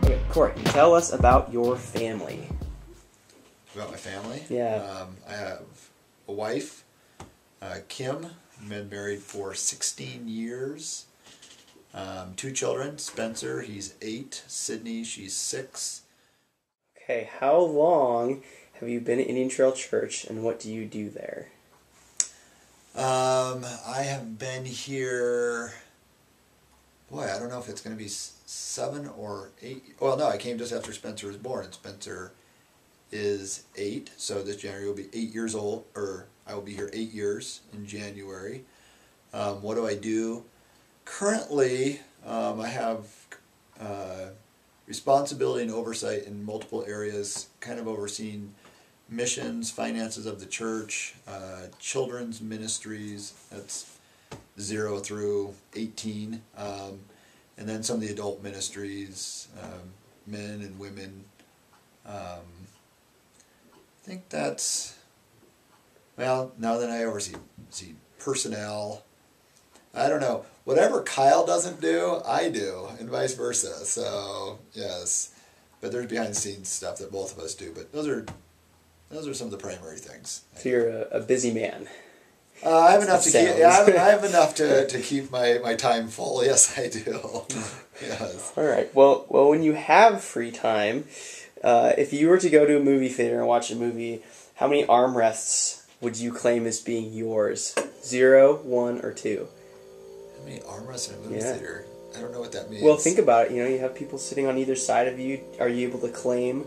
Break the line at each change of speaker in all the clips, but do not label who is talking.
Okay, Corey, tell us about your family.
About my family?
Yeah.
I have a wife, Kim. Been married for 16 years. 2 children, Spencer, he's 8, Sydney, she's 6.
Okay, how long have you been at Indian Trail Church, and what do you do there?
I have been here, boy, I don't know if it's going to be 7 or 8. Well, no, I came just after Spencer was born, and Spencer is 8, so this January will be 8 years old, or I will be here 8 years in January. What do I do? Currently, I have responsibility and oversight in multiple areas, kind of overseeing missions, finances of the church, children's ministries, that's 0 through 18, and then some of the adult ministries, men and women. I think that's, well, now that I oversee personnel, I don't know. Whatever Kyle doesn't do, I do, and vice versa. So, yes. But there's behind-the-scenes stuff that both of us do. But those are some of the primary things.
So you're a busy man.
I have enough to keep. Yeah, I have enough to keep my time full. Yes, I do. Yes.
All right. Well, when you have free time, if you were to go to a movie theater and watch a movie, how many armrests would you claim as being yours? 0, 1, or 2?
How many armrests in a movie theater? I don't know what that means.
Well, think about it. You know, you have people sitting on either side of you. Are you able to claim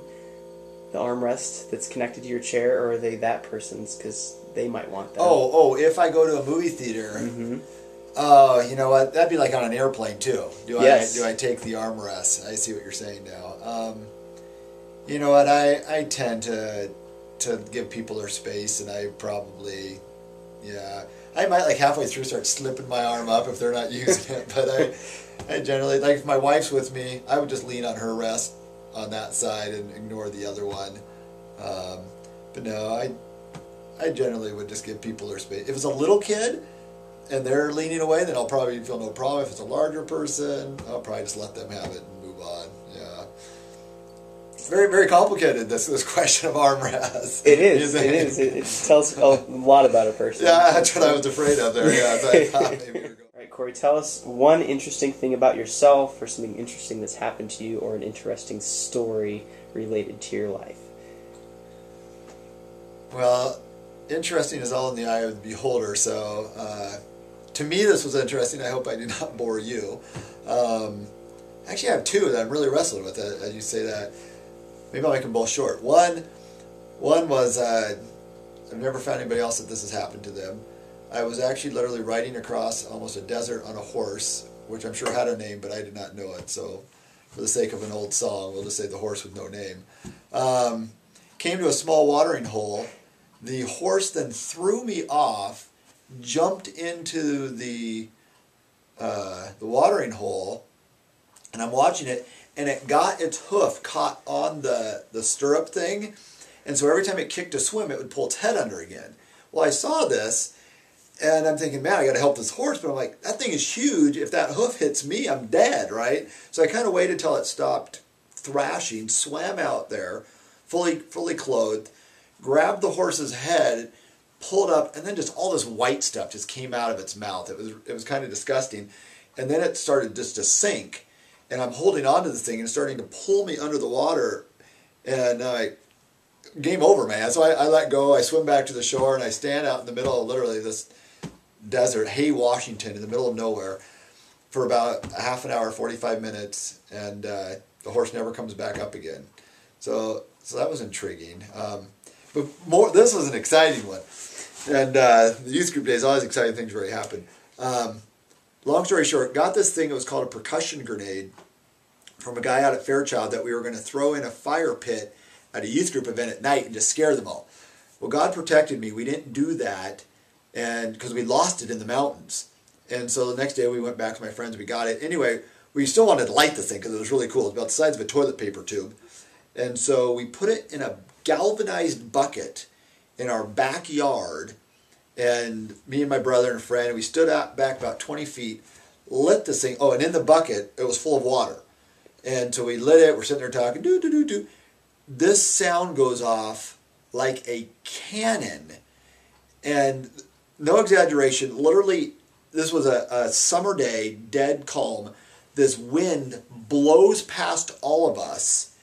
the armrest that's connected to your chair, or are they that person's because they might want that?
Oh, if I go to a movie theater, you know what? That'd be like on an airplane too. Do I take the armrest? I see what you're saying now. You know what? I tend to give people their space, and I probably, I might like halfway through start slipping my arm up if they're not using it, but I generally, like if my wife's with me, I would just lean on her rest on that side and ignore the other one. But no, I generally would just give people their space. If it's a little kid and they're leaning away, then I'll probably feel no problem. If it's a larger person, I'll probably just let them have it and move on. Yeah. It's very, very complicated, this question of armrests.
It is. It tells a lot about a person.
Yeah, that's what I was afraid of there. Yeah, so I thought maybe we were going.
All right, Corey, tell us one interesting thing about yourself, or something interesting that's happened to you, or an interesting story related to your life.
Well, interesting is all in the eye of the beholder, so to me this was interesting. I hope I did not bore you. Actually, I have 2 that I'm really wrestling with, as you say that. Maybe I'll make them both short. One was, I've never found anybody else that this has happened to them. I was actually literally riding across almost a desert on a horse, which I'm sure had a name, but I did not know it. So for the sake of an old song, we'll just say the horse with no name. Came to a small watering hole. The horse then threw me off, jumped into the watering hole, and I'm watching it, and it got its hoof caught on the stirrup thing, and so every time it kicked to swim, it would pull its head under again. Well, I saw this, and I'm thinking, man, I got to help this horse, but I'm like, that thing is huge. If that hoof hits me, I'm dead, right? So I kind of waited till it stopped thrashing, swam out there, fully clothed, grabbed the horse's head, pulled up, and then just all this white stuff just came out of its mouth. It was kind of disgusting, and then it started just to sink. And I'm holding on to this thing and it's starting to pull me under the water. And game over, man. So I let go. I swim back to the shore and I stand out in the middle of literally this desert, Hay, Washington, in the middle of nowhere for about a half an hour, 45 minutes. And the horse never comes back up again. So that was intriguing. But this was an exciting one. And the youth group days, all these exciting things really happen. Long story short, got this thing that was called a percussion grenade from a guy out at Fairchild that we were going to throw in a fire pit at a youth group event at night and just scare them all. Well, God protected me. We didn't do that, and because we lost it in the mountains. And so the next day we went back to my friends, we got it. Anyway, we still wanted to light the thing because it was really cool. It was about the size of a toilet paper tube. And so we put it in a galvanized bucket in our backyard, And me and my brother and a friend, we stood out back about 20 feet, lit this thing. Oh, and in the bucket, it was full of water. And so we lit it. We're sitting there talking. Do, do, do, do. This sound goes off like a cannon. And no exaggeration, literally, this was a summer day, dead calm. This wind blows past all of us.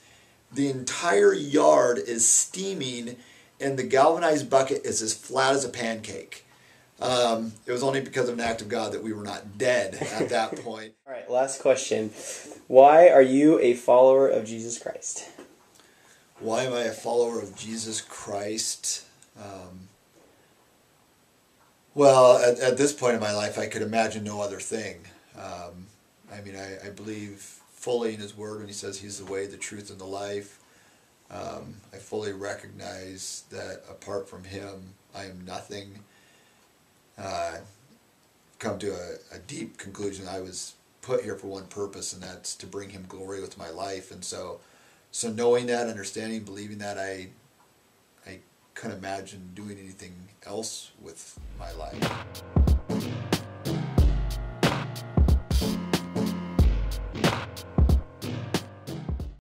The entire yard is steaming, and the galvanized bucket is as flat as a pancake. It was only because of an act of God that we were not dead at that point.
All right, last question. Why are you a follower of Jesus Christ?
Why am I a follower of Jesus Christ? Well, at this point in my life, I could imagine no other thing. I believe fully in His Word when He says He's the way, the truth, and the life. I fully recognize that apart from Him, I am nothing. Come to a deep conclusion. I was put here for one purpose, and that's to bring Him glory with my life. And so knowing that, understanding, believing that, I couldn't imagine doing anything else with my life.